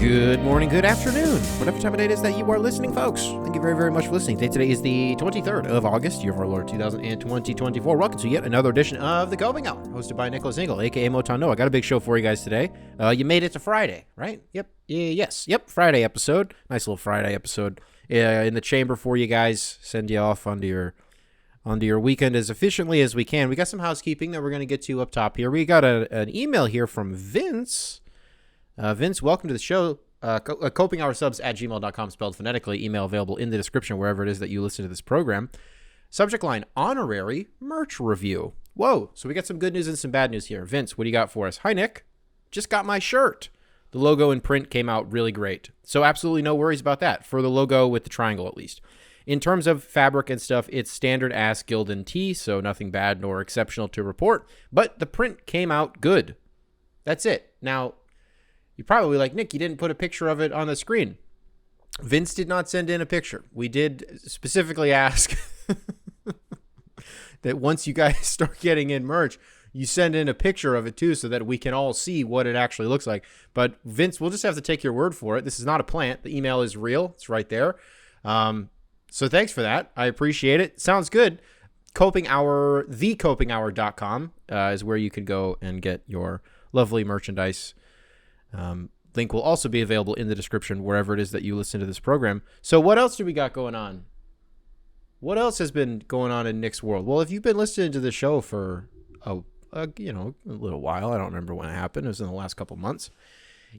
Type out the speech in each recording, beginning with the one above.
Good morning, good afternoon, whatever time of day it is that you are listening, folks. Thank you very, very much for listening. Today is the 23rd of August, year of our Lord 2024. Welcome to yet another edition of The Coping Hour, hosted by Nicholas Engel, a.k.a. Motano. I got a big show for you guys today. You made it to Friday, right? Yep, Friday episode. Nice little Friday episode in the chamber for you guys. Send you off onto your weekend as efficiently as we can. We got some housekeeping that we're going to get to up top here. We got an email here from Vince. Vince, welcome to the show. copingoursubs@gmail.com, spelled phonetically. Email available in the description wherever it is that you listen to this program. Subject line, honorary merch review. Whoa, so we got some good news and some bad news here. Vince, what do you got for us? Hi, Nick. Just got my shirt. The logo in print came out really great. So absolutely no worries about that, for the logo with the triangle at least. In terms of fabric and stuff, it's standard ass Gildan tee, so nothing bad nor exceptional to report. But the print came out good. That's it. Now, you're probably like, Nick, you didn't put a picture of it on the screen. Vince did not send in a picture. We did specifically ask that once you guys start getting in merch, you send in a picture of it too, so that we can all see what it actually looks like. But Vince, we'll just have to take your word for it. This is not a plant. The email is real. It's right there. So thanks for that. I appreciate it. Sounds good. Coping Hour, thecopinghour.com is where you could go and get your lovely merchandise. Link will also be available in the description wherever it is that you listen to this program. So what else do we got going on? What else has been going on in Nick's world? Well, if you've been listening to the show for a little while, I don't remember when it happened. It was in the last couple months.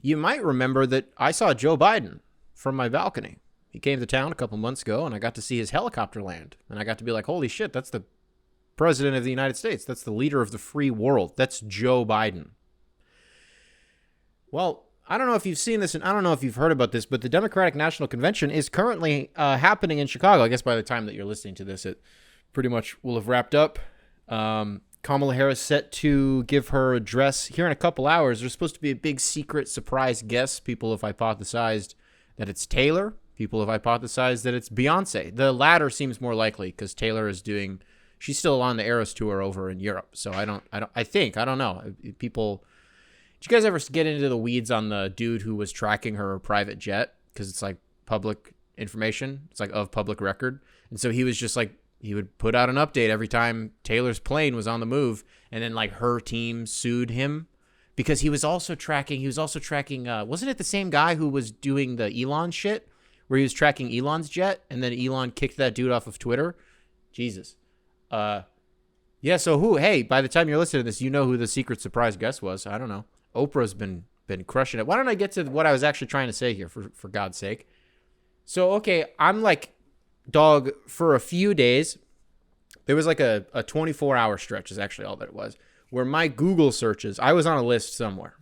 You might remember that I saw Joe Biden from my balcony. He came to town a couple months ago, and I got to see his helicopter land. And I got to be like, holy shit, that's the president of the United States. That's the leader of the free world. That's Joe Biden. Well, I don't know if you've seen this, and I don't know if you've heard about this, but the Democratic National Convention is currently happening in Chicago. I guess by the time that you're listening to this, it pretty much will have wrapped up. Kamala Harris set to give her address here in a couple hours. There's supposed to be a big secret surprise guest. People have hypothesized that it's Taylor. People have hypothesized that it's Beyonce. The latter seems more likely because Taylor is she's still on the Eras tour over in Europe. So I don't know. People, did you guys ever get into the weeds on the dude who was tracking her private jet? Because it's like public information. It's like of public record. And so he was just like, he would put out an update every time Taylor's plane was on the move. And then like her team sued him because he was also tracking, wasn't it the same guy who was doing the Elon shit? Where he was tracking Elon's jet, and then Elon kicked that dude off of Twitter. Jesus. Yeah, so hey, by the time you're listening to this, you know who the secret surprise guest was. I don't know. Oprah's been crushing it. Why don't I get to what I was actually trying to say here, for God's sake? So, okay, I'm like, dog, for a few days, there was like a 24-hour stretch is actually all that it was, where my Google searches, I was on a list somewhere.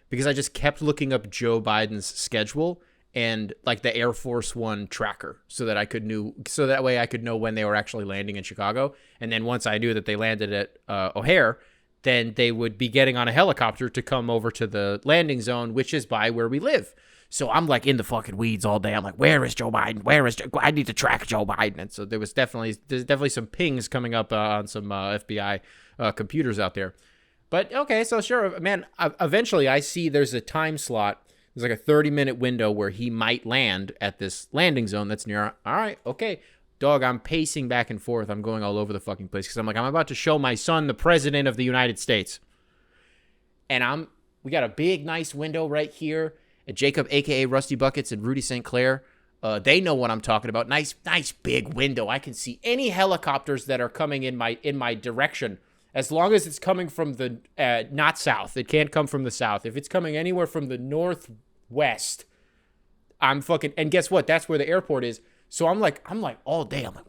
Because I just kept looking up Joe Biden's schedule and like the Air Force One tracker so that way I could know when they were actually landing in Chicago. And then once I knew that they landed at O'Hare, then they would be getting on a helicopter to come over to the landing zone, which is by where we live. So I'm like in the fucking weeds all day. I'm like, where is Joe Biden? I need to track Joe Biden. And so there's definitely some pings coming up on some FBI computers out there. But okay, so sure, man, eventually I see there's a time slot. There's like a 30-minute window where he might land at this landing zone that's near. All right, okay. Dog, I'm pacing back and forth. I'm going all over the fucking place because I'm like, I'm about to show my son the president of the United States. And we got a big, nice window right here. And Jacob, a.k.a. Rusty Buckets, and Rudy St. Clair, they know what I'm talking about. Nice big window. I can see any helicopters that are coming in my direction. As long as it's coming from the, not south. It can't come from the south. If it's coming anywhere from the northwest, I'm fucking, and guess what? That's where the airport is. So I'm like all day, I'm like,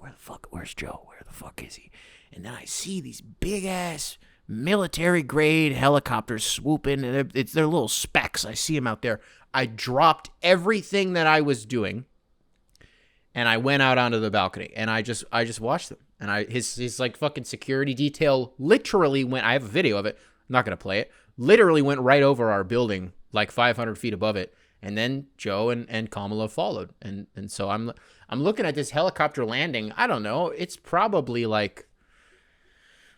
where's Joe? Where the fuck is he? And then I see these big ass military grade helicopters swooping, and they're little specks. I see them out there. I dropped everything that I was doing, and I went out onto the balcony, and I just watched them. And his like fucking security detail literally went, I have a video of it, I'm not going to play it, literally went right over our building, like 500 feet above it. And then Joe and Kamala followed. And so I'm looking at this helicopter landing. I don't know. It's probably like,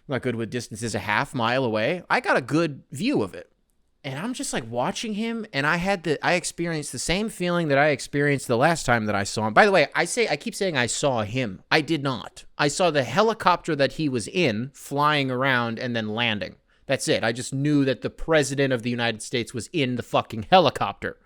I'm not good with distances, a half mile away. I got a good view of it. And I'm just like watching him, and I experienced the same feeling that I experienced the last time that I saw him. By the way, I keep saying I saw him. I did not. I saw the helicopter that he was in flying around and then landing. That's it. I just knew that the president of the United States was in the fucking helicopter.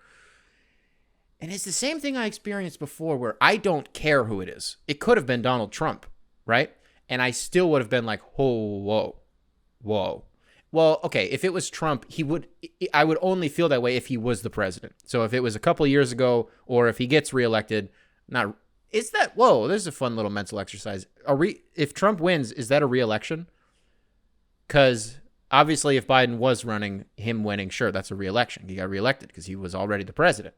And it's the same thing I experienced before, where I don't care who it is. It could have been Donald Trump, right? And I still would have been like, oh, whoa. Well, okay, if it was Trump, I would only feel that way if he was the president. So if it was a couple of years ago, or if he gets reelected, there's a fun little mental exercise. If Trump wins, is that a reelection? Because obviously if Biden was running, him winning, sure, that's a reelection. He got reelected because he was already the president.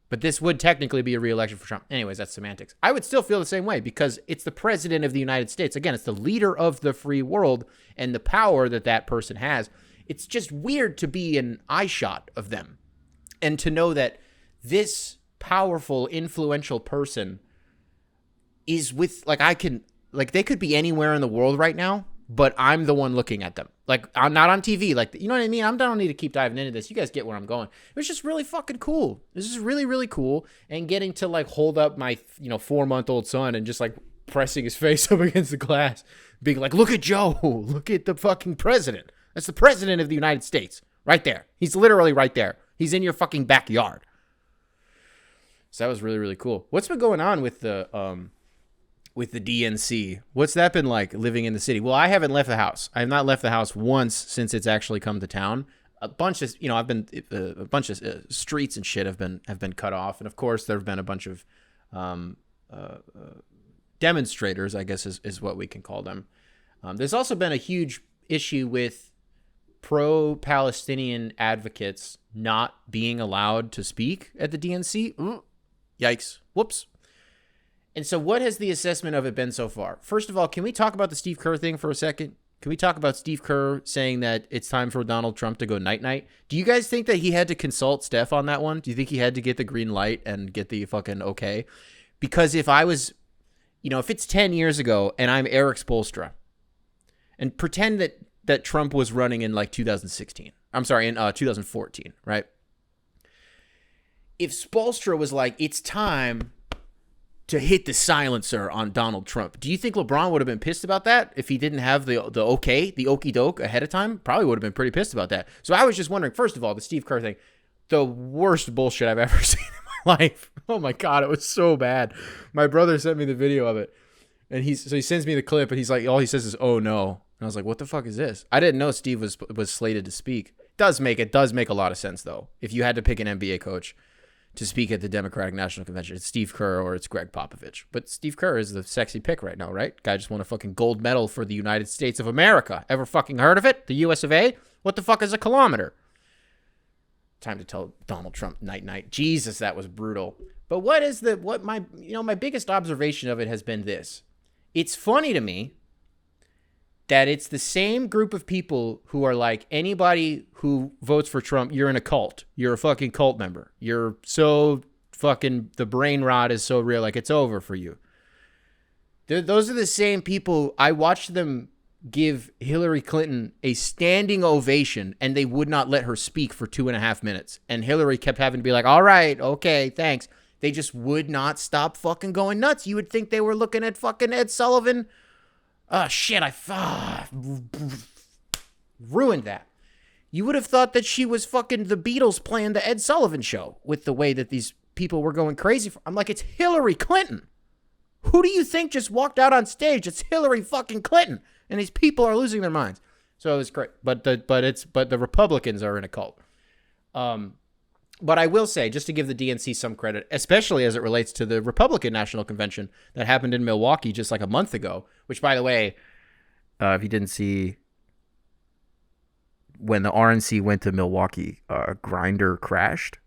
But this would technically be a re-election for Trump. Anyways, that's semantics. I would still feel the same way because it's the president of the United States. Again, it's the leader of the free world and the power that person has. It's just weird to be an eye shot of them and to know that this powerful, influential person is with, they could be anywhere in the world right now, but I'm the one looking at them. Like, I'm not on TV. Like, you know what I mean? I don't need to keep diving into this. You guys get where I'm going. It was just really fucking cool. This is really, really cool. And getting to, like, hold up my, 4-month-old son and just, like, pressing his face up against the glass. Being like, look at Joe. Look at the fucking president. That's the president of the United States. Right there. He's literally right there. He's in your fucking backyard. So that was really, really cool. What's been going on with the DNC? What's that been like, living in the city? Well, I haven't left the house. I have not left the house once since it's actually come to town. A bunch of, a bunch of streets and shit have been cut off. And of course, there have been a bunch of demonstrators, I guess is what we can call them. There's also been a huge issue with pro-Palestinian advocates not being allowed to speak at the DNC. Yikes. Whoops. And so what has the assessment of it been so far? First of all, can we talk about the Steve Kerr thing for a second? Can we talk about Steve Kerr saying that it's time for Donald Trump to go night-night? Do you guys think that he had to consult Steph on that one? Do you think he had to get the green light and get the fucking okay? Because if I was, if it's 10 years ago and I'm Eric Spoelstra, and pretend that Trump was running in like 2016. I'm sorry, in 2014, right? If Spoelstra was like, it's time to hit the silencer on Donald Trump, do you think LeBron would have been pissed about that if he didn't have the okey doke ahead of time? Probably would have been pretty pissed about that. So I was just wondering, first of all, the Steve Kerr thing, the worst bullshit I've ever seen in my life. Oh my God, it was so bad. My brother sent me the video of it, and he sends me the clip, and he's like, all he says is, "Oh no," and I was like, "What the fuck is this?" I didn't know Steve was slated to speak. It does make a lot of sense though. If you had to pick an NBA coach to speak at the Democratic National Convention, it's Steve Kerr or it's Greg Popovich. But Steve Kerr is the sexy pick right now, right? Guy just won a fucking gold medal for the United States of America. Ever fucking heard of it? The US of A? What the fuck is a kilometer? Time to tell Donald Trump night. Jesus, that was brutal. But my biggest observation of it has been this. It's funny to me that it's the same group of people who are like, anybody who votes for Trump, you're in a cult. You're a fucking cult member. You're so fucking, the brain rot is so real, like it's over for you. Those are the same people. I watched them give Hillary Clinton a standing ovation, and they would not let her speak for 2.5 minutes. And Hillary kept having to be like, all right, okay, thanks. They just would not stop fucking going nuts. You would think they were looking at fucking Ed Sullivan. Oh, shit, I ruined that. You would have thought that she was fucking the Beatles playing the Ed Sullivan show with the way that these people were going crazy. I'm like, it's Hillary Clinton. Who do you think just walked out on stage? It's Hillary fucking Clinton. And these people are losing their minds. So it was great. But the Republicans are in a cult. But I will say, just to give the DNC some credit, especially as it relates to the Republican National Convention that happened in Milwaukee just like a month ago, which, by the way, if you didn't see, when the RNC went to Milwaukee, Grindr crashed.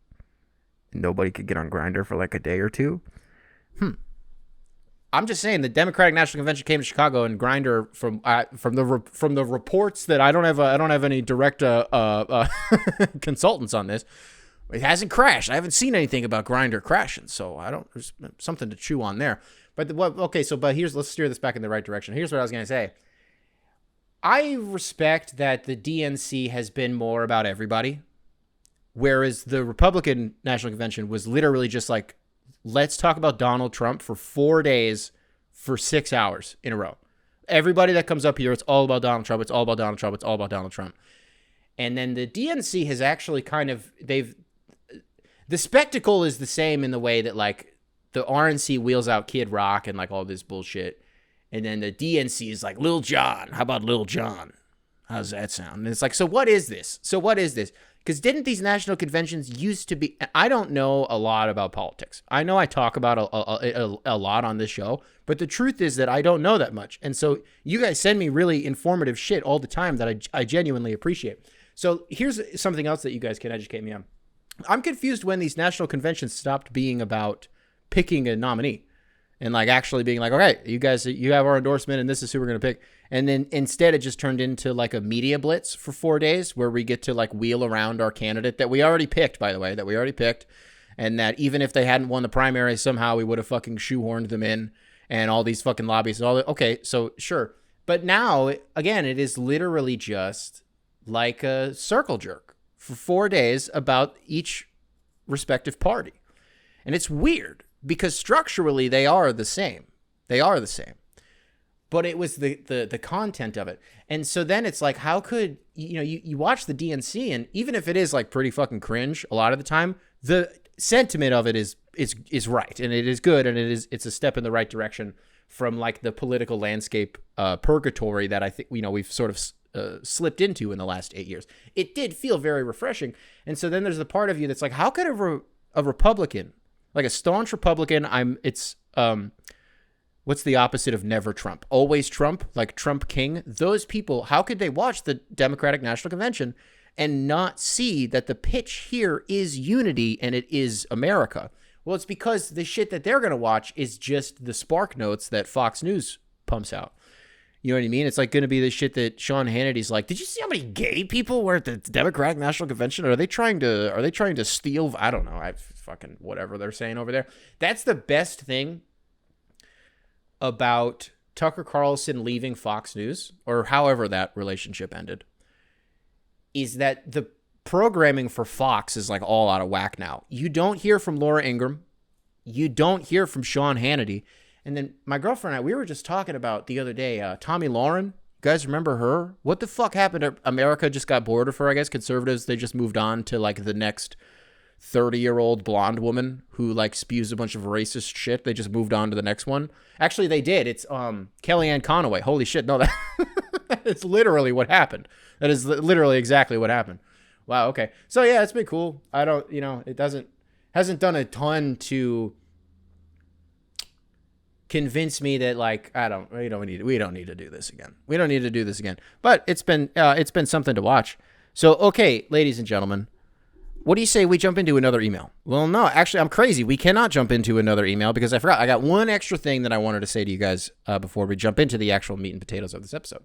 Nobody could get on Grindr for like a day or two. I'm just saying, the Democratic National Convention came to Chicago, and Grindr, from the reports that I don't have any direct consultants on this. It hasn't crashed. I haven't seen anything about Grindr crashing, so there's something to chew on there. But let's steer this back in the right direction. Here's what I was going to say. I respect that the DNC has been more about everybody. Whereas the Republican National Convention was literally just like, let's talk about Donald Trump for 4 days for 6 hours in a row. Everybody that comes up here, it's all about Donald Trump. It's all about Donald Trump. It's all about Donald Trump. And then the DNC has actually the spectacle is the same in the way that like the RNC wheels out Kid Rock and like all this bullshit. And then the DNC is like, Lil Jon. How about Lil Jon? How's that sound? And it's like, so what is this? Because didn't these national conventions used to be... I don't know a lot about politics. I know I talk about a lot on this show, but the truth is that I don't know that much. And so you guys send me really informative shit all the time that I genuinely appreciate. So here's something else that you guys can educate me on. I'm confused when these national conventions stopped being about picking a nominee and like actually being like, okay, you guys, you have our endorsement and this is who we're going to pick. And then instead it just turned into like a media blitz for 4 days where we get to like wheel around our candidate that we already picked, by the way, And that even if they hadn't won the primary, somehow we would have fucking shoehorned them in and all these fucking lobbyists and all that. Okay, so sure. But now, again, it is literally just like a circle jerk for 4 days about each respective party. And it's weird because structurally they are the same. But it was the content of it. And so then it's like, how could, you watch the DNC and even if it is like pretty fucking cringe a lot of the time, the sentiment of it is right. And it is good. And it's a step in the right direction from like the political landscape purgatory that I think, we've sort of slipped into in the last 8 years. It did feel very refreshing. And so then there's the part of you that's like, how could a Republican, like a staunch Republican, what's the opposite of never Trump? Always Trump, like Trump King. Those people, how could they watch the Democratic National Convention and not see that the pitch here is unity and it is America? Well, it's because the shit that they're going to watch is just the spark notes that Fox News pumps out. You know what I mean? It's like going to be the shit that Sean Hannity's like, did you see how many gay people were at the Democratic National Convention? Are they trying to steal? I don't know. Fucking whatever they're saying over there. That's the best thing about Tucker Carlson leaving Fox News, or however that relationship ended, is that the programming for Fox is like all out of whack now. You don't hear from Laura Ingraham. You don't hear from Sean Hannity. And then my girlfriend and I, we were just talking about the other day, Tommy Lauren. You guys remember her? What the fuck happened? America just got bored of her, I guess. Conservatives, they just moved on to like the next 30-year-old blonde woman who like spews a bunch of racist shit. They just moved on to the next one. Actually, they did. It's Kellyanne Conway. Holy shit. No, that is literally what happened. That is literally exactly what happened. Wow. Okay. So yeah, it's been cool. I don't, it hasn't done a ton to convince me that like, we don't need to do this again. We don't need to do this again. But it's been something to watch. So, okay, ladies and gentlemen, what do you say we jump into another email? Well, no, actually, I'm crazy. We cannot jump into another email because I forgot. I got one extra thing that I wanted to say to you guys before we jump into the actual meat and potatoes of this episode.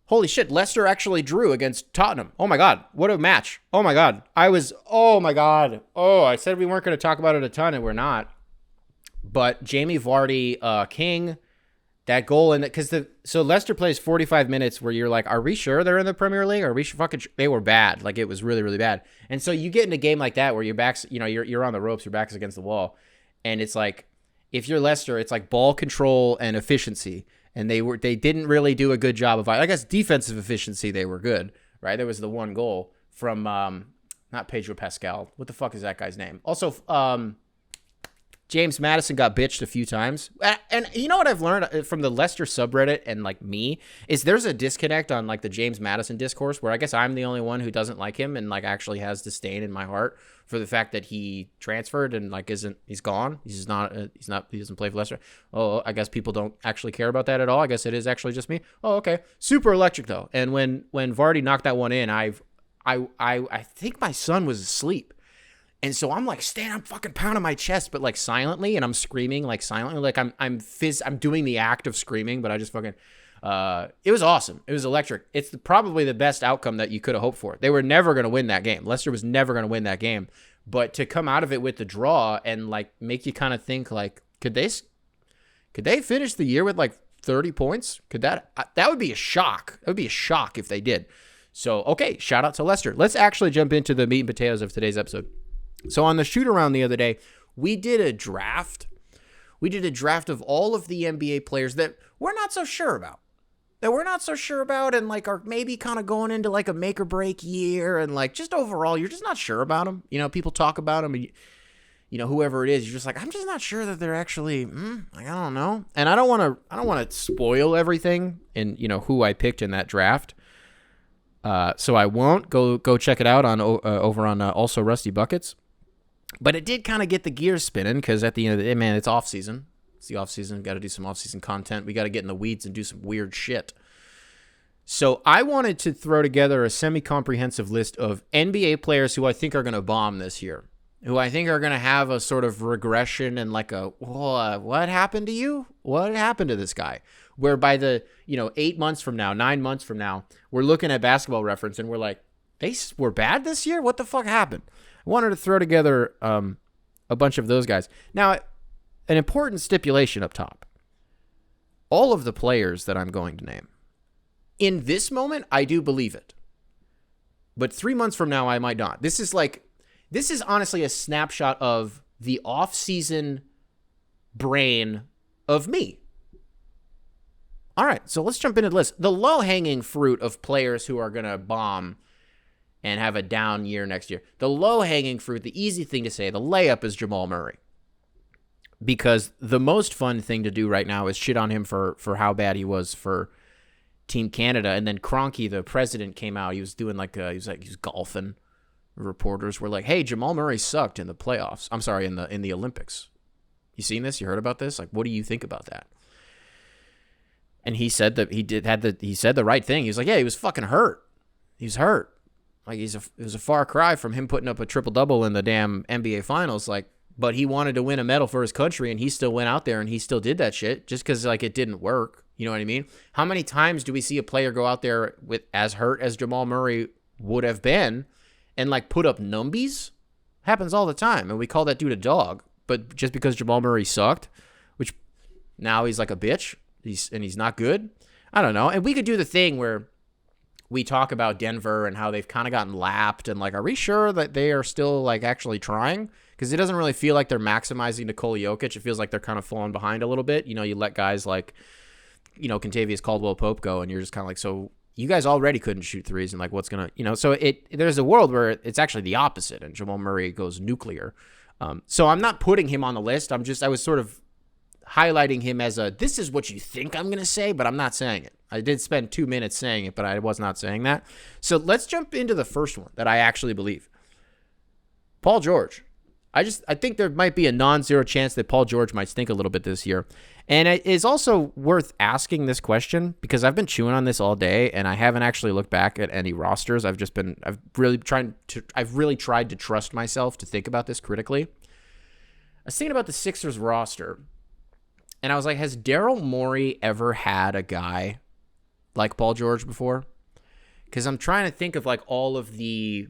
Holy shit, Leicester actually drew against Tottenham. Oh my God, what a match. Oh my God. Oh my God. Oh, I said we weren't going to talk about it a ton and we're not. But Jamie Vardy, King, that goal, and so Leicester plays 45 minutes where you're like, are we sure they're in the Premier League? Are we fucking? They were bad. Like it was really, really bad. And so you get in a game like that where your back's, you're on the ropes, your back's against the wall, and it's like, if you're Leicester, it's like ball control and efficiency, and they didn't really do a good job of, I guess, defensive efficiency. They were good, right? There was the one goal from not Pedro Pascal. What the fuck is that guy's name? Also, James Madison got bitched a few times. And you know what I've learned from the Leicester subreddit and like me is there's a disconnect on like the James Madison discourse where I guess I'm the only one who doesn't like him and like actually has disdain in my heart for the fact that he transferred and like he's gone. He doesn't play for Leicester. Oh, I guess people don't actually care about that at all. I guess it is actually just me. Oh, okay. Super electric though. And when Vardy knocked that one in, I think my son was asleep. And so I'm like, I'm fucking pounding my chest, but like silently, and I'm screaming like silently, like I'm doing the act of screaming, but I just fucking, it was awesome. It was electric. It's probably the best outcome that you could have hoped for. They were never going to win that game. Leicester was never going to win that game, but to come out of it with the draw and like make you kind of think like, could they finish the year with like 30 points? That would be a shock. That would be a shock if they did. So, okay, shout out to Leicester. Let's actually jump into the meat and potatoes of today's episode. So on the shoot around the other day, we did a draft. We did a draft of all of the NBA players that we're not so sure about. And like are maybe kind of going into like a make or break year, and like just overall, you're just not sure about them. You know, people talk about them, and you know, whoever it is, you're just like, I'm just not sure that they're actually, like, I don't know. And I don't want to spoil everything and, you know, who I picked in that draft. So I won't go check it out on over on Also Rusty Buckets. But it did kind of get the gears spinning, because at the end of the day, man, it's off season. It's the off season. Got to do some off season content. We got to get in the weeds and do some weird shit. So I wanted to throw together a semi-comprehensive list of NBA players who I think are going to bomb this year, who I think are going to have a sort of regression and like a, what happened to you? What happened to this guy? Where by the, 8 months from now, 9 months from now, we're looking at Basketball Reference and we're like, they were bad this year? What the fuck happened? I wanted to throw together a bunch of those guys. Now, an important stipulation up top. All of the players that I'm going to name, in this moment, I do believe it. But 3 months from now, I might not. This is honestly a snapshot of the off-season brain of me. All right, so let's jump into the list. The low-hanging fruit of players who are going to bomb and have a down year next year. The low-hanging fruit, the easy thing to say, the layup is Jamal Murray. Because the most fun thing to do right now is shit on him for how bad he was for Team Canada. And then Kroenke, the president, came out. He was doing he was golfing. Reporters were like, "Hey, Jamal Murray sucked in the playoffs. I'm sorry, in the Olympics. You seen this? You heard about this? Like, what do you think about that?" And he said that he said the right thing. He was like, "Yeah, he was fucking hurt. He's hurt. Like it was a far cry from him putting up a triple double in the damn NBA finals. Like, but he wanted to win a medal for his country, and he still went out there and he still did that shit just because like it didn't work. You know what I mean? How many times do we see a player go out there with as hurt as Jamal Murray would have been and like put up numbies? Happens all the time, and we call that dude a dog. But just because Jamal Murray sucked, which now he's like a bitch, he's not good. I don't know. And we could do the thing where we talk about Denver and how they've kind of gotten lapped, and like, are we sure that they are still like actually trying? Because it doesn't really feel like they're maximizing Nikola Jokic. It feels like they're kind of falling behind a little bit. You know, you let guys like, Kentavious Caldwell-Pope go, and you're just kind of like, so you guys already couldn't shoot threes, and like, what's gonna, so there's a world where it's actually the opposite, and Jamal Murray goes nuclear. So I'm not putting him on the list. I was sort of highlighting him as this is what you think I'm gonna say, but I'm not saying it. I did spend 2 minutes saying it, but I was not saying that. So let's jump into the first one that I actually believe. Paul George. I think there might be a non-zero chance that Paul George might stink a little bit this year. And it is also worth asking this question because I've been chewing on this all day and I haven't actually looked back at any rosters. I've really tried to trust myself to think about this critically. I was thinking about the Sixers roster and I was like, has Daryl Morey ever had a guy like Paul George before? Because I'm trying to think of like all of the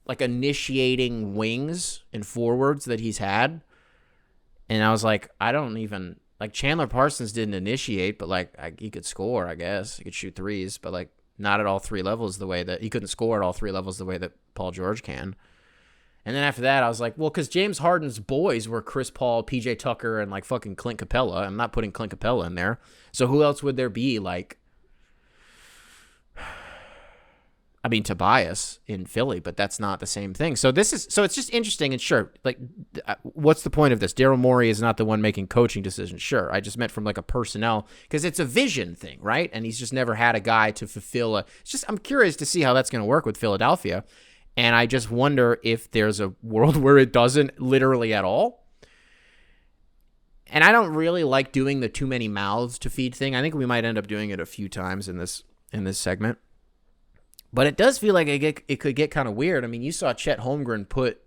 like initiating wings and forwards that he's had. And I was like, I don't even, like Chandler Parsons didn't initiate, but like he could score, I guess. He could shoot threes, but like not at all three levels the way that he couldn't score at all three levels the way that Paul George can. And then after that, I was like, well, because James Harden's boys were Chris Paul, PJ Tucker, and like fucking Clint Capella. I'm not putting Clint Capella in there. So who else would there be? Like, I mean, Tobias in Philly, but that's not the same thing. So it's just interesting. And sure, like, what's the point of this? Daryl Morey is not the one making coaching decisions. Sure, I just meant from like a personnel, because it's a vision thing, right? And he's just never had a guy to fulfill I'm curious to see how that's going to work with Philadelphia. And I just wonder if there's a world where it doesn't literally at all. And I don't really like doing the too many mouths to feed thing. I think we might end up doing it a few times in this segment. But it does feel like it could get kind of weird. I mean, you saw Chet Holmgren put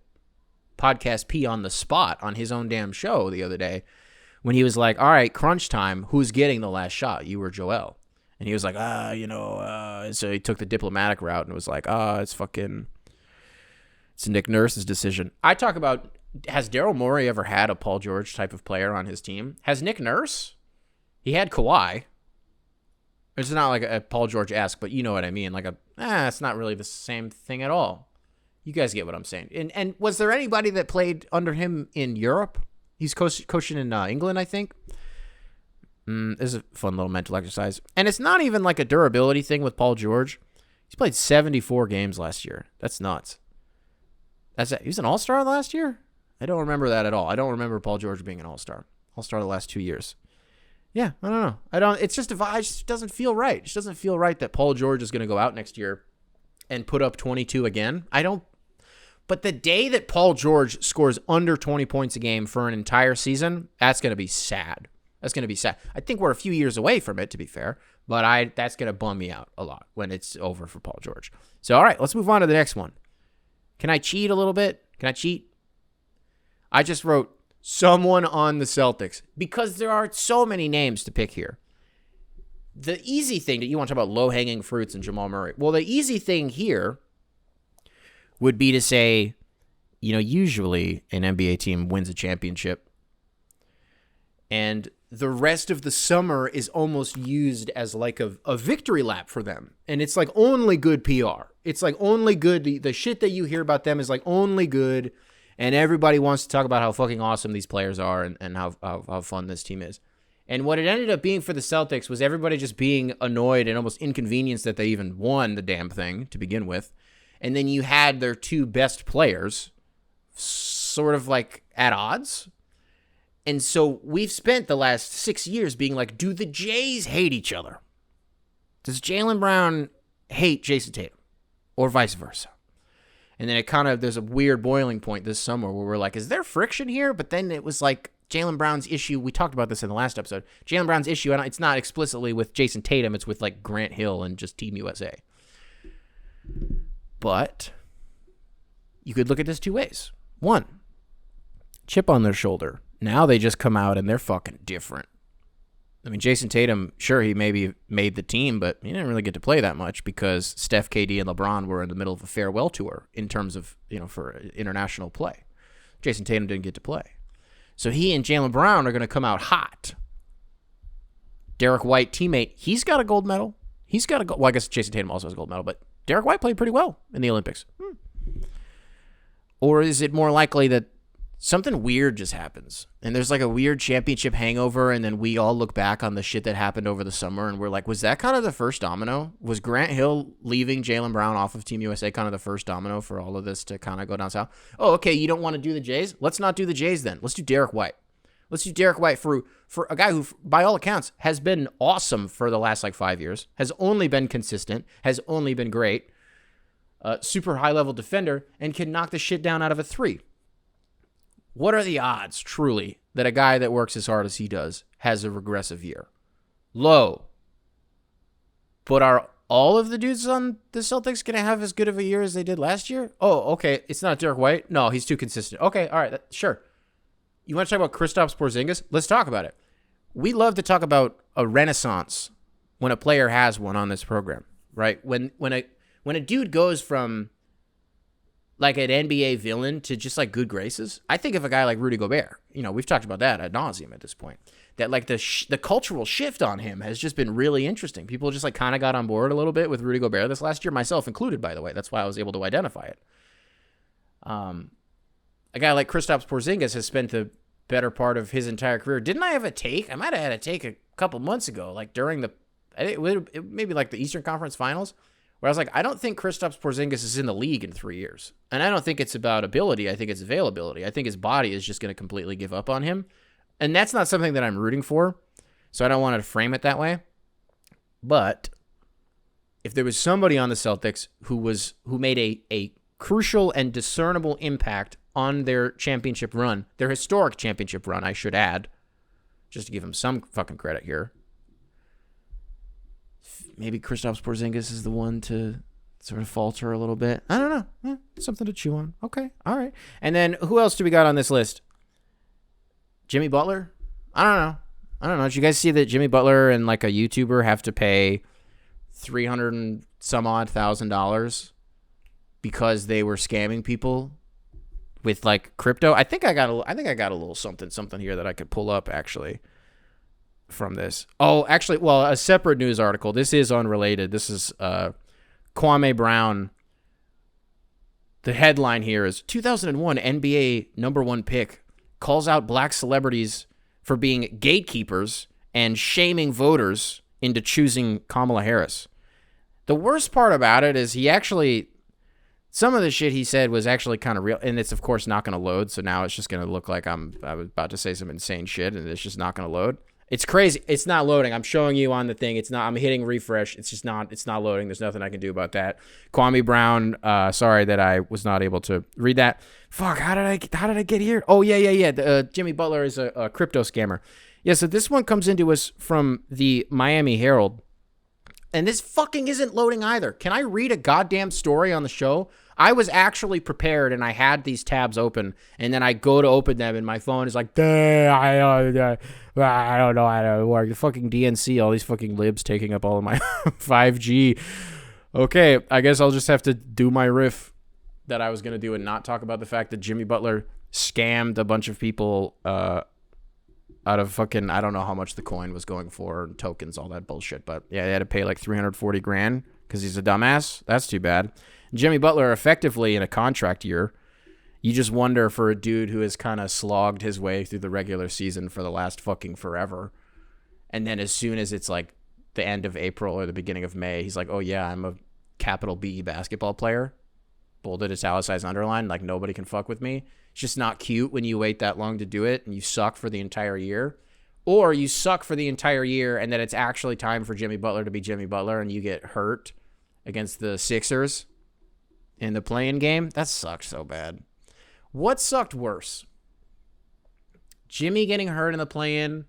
Podcast P on the spot on his own damn show the other day when he was like, all right, crunch time, who's getting the last shot? You or Joel? And he was like, so he took the diplomatic route and was like, it's Nick Nurse's decision. I talk about, has Daryl Morey ever had a Paul George type of player on his team? Has Nick Nurse? He had Kawhi. It's not like a Paul George-esque, but you know what I mean. Like it's not really the same thing at all. You guys get what I'm saying. And was there anybody that played under him in Europe? He's coaching in England, I think. This is a fun little mental exercise. And it's not even like a durability thing with Paul George. He's played 74 games last year. That's nuts. He was an all-star last year? I don't remember that at all. I don't remember Paul George being an all-star. All-star the last 2 years. Yeah, I don't know. It's just it just doesn't feel right. It just doesn't feel right that Paul George is going to go out next year and put up 22 again. But the day that Paul George scores under 20 points a game for an entire season, that's going to be sad. That's going to be sad. I think we're a few years away from it, to be fair, but that's going to bum me out a lot when it's over for Paul George. So, all right, let's move on to the next one. Can I cheat a little bit? Can I cheat? I just wrote someone on the Celtics because there are so many names to pick here. The easy thing that you want to talk about low-hanging fruits and Jamal Murray. Well, the easy thing here would be to say, usually an NBA team wins a championship and the rest of the summer is almost used as like a victory lap for them. And it's like only good PR. It's like only good. The shit that you hear about them is like only good. And everybody wants to talk about how fucking awesome these players are and how fun this team is. And what it ended up being for the Celtics was everybody just being annoyed and almost inconvenienced that they even won the damn thing to begin with. And then you had their two best players sort of like at odds. And so we've spent the last 6 years being like, do the Jays hate each other? Does Jaylen Brown hate Jason Tatum? Or vice versa? And then there's a weird boiling point this summer where we're like, is there friction here? But then it was like Jaylen Brown's issue. We talked about this in the last episode. Jaylen Brown's issue, and it's not explicitly with Jason Tatum. It's with like Grant Hill and just Team USA. But you could look at this two ways. One, chip on their shoulder. Now they just come out and they're fucking different. I mean, Jason Tatum, sure, he maybe made the team, but he didn't really get to play that much because Steph, KD, and LeBron were in the middle of a farewell tour in terms of, for international play. Jason Tatum didn't get to play. So he and Jaylen Brown are going to come out hot. Derek White, teammate, he's got a gold medal. He's got a gold. Well, I guess Jason Tatum also has a gold medal, but Derek White played pretty well in the Olympics. Or is it more likely that something weird just happens and there's like a weird championship hangover and then we all look back on the shit that happened over the summer and we're like, was that kind of the first domino? Was Grant Hill leaving Jaylen Brown off of Team USA kind of the first domino for all of this to kind of go down south? Oh, okay, you don't want to do the Jays? Let's not do the Jays then. Let's do Derek White. Let's do Derek White for a guy who, by all accounts, has been awesome for the last 5 years, has only been consistent, has only been great, super high-level defender, and can knock the shit down out of a three. What are the odds, truly, that a guy that works as hard as he does has a regressive year? Low. But are all of the dudes on the Celtics going to have as good of a year as they did last year? Oh, okay. It's not Derek White? No, he's too consistent. Okay, all right, sure. You want to talk about Kristaps Porzingis? Let's talk about it. We love to talk about a renaissance when a player has one on this program, right? When a dude goes from like an NBA villain to just like good graces. I think of a guy like Rudy Gobert. We've talked about that ad nauseum at this point. That like the cultural shift on him has just been really interesting. People just like kind of got on board a little bit with Rudy Gobert this last year, myself included, by the way. That's why I was able to identify it. A guy like Kristaps Porzingis has spent the better part of his entire career. Didn't I have a take? I might have had a take a couple months ago, like during maybe like the Eastern Conference Finals, where I was like, I don't think Kristaps Porzingis is in the league in 3 years. And I don't think it's about ability. I think it's availability. I think his body is just going to completely give up on him. And that's not something that I'm rooting for, so I don't want to frame it that way. But if there was somebody on the Celtics who made a crucial and discernible impact on their championship run, their historic championship run, I should add, just to give him some fucking credit here, maybe Kristaps Porzingis is the one to sort of falter a little bit. I don't know. Something to chew on. Okay. All right. And then who else do we got on this list? Jimmy Butler? I don't know. Did you guys see that Jimmy Butler and like a YouTuber have to pay $300 and some odd $1,000 because they were scamming people with like crypto? I think I got a little something here that I could pull up actually from this. Oh, actually, well, a separate news article. This is unrelated. This is Kwame Brown. The headline here is 2001 NBA #1 pick calls out black celebrities for being gatekeepers and shaming voters into choosing Kamala Harris. The worst part about it is some of the shit he said was actually kind of real, and it's of course not going to load, so now it's just going to look like I was about to say some insane shit, and it's just not going to load. It's crazy. It's not loading. I'm showing you on the thing. It's not. I'm hitting refresh. It's not loading. There's nothing I can do about that. Kwame Brown, sorry that I was not able to read that. Fuck, how did I get here? Oh, yeah. Jimmy Butler is a crypto scammer. Yeah, so this one comes into us from the Miami Herald, and this fucking isn't loading either. Can I read a goddamn story on the show? I was actually prepared, and I had these tabs open, and then I go to open them, and my phone is like, I don't know how to work. The fucking DNC, all these fucking libs taking up all of my 5G. Okay, I guess I'll just have to do my riff that I was going to do and not talk about the fact that Jimmy Butler scammed a bunch of people out of fucking, I don't know how much the coin was going for, tokens, all that bullshit. But yeah, they had to pay like $340,000 because he's a dumbass. That's too bad. Jimmy Butler effectively in a contract year. You just wonder for a dude who has kind of slogged his way through the regular season for the last fucking forever. And then as soon as it's like the end of April or the beginning of May, he's like, oh yeah, I'm a capital B basketball player. Bolded, italicized, underlined. Like nobody can fuck with me. It's just not cute when you wait that long to do it and you suck for the entire year. Or you suck for the entire year and then it's actually time for Jimmy Butler to be Jimmy Butler and you get hurt against the Sixers in the play-in game. That sucked so bad. What sucked worse? Jimmy getting hurt in the play-in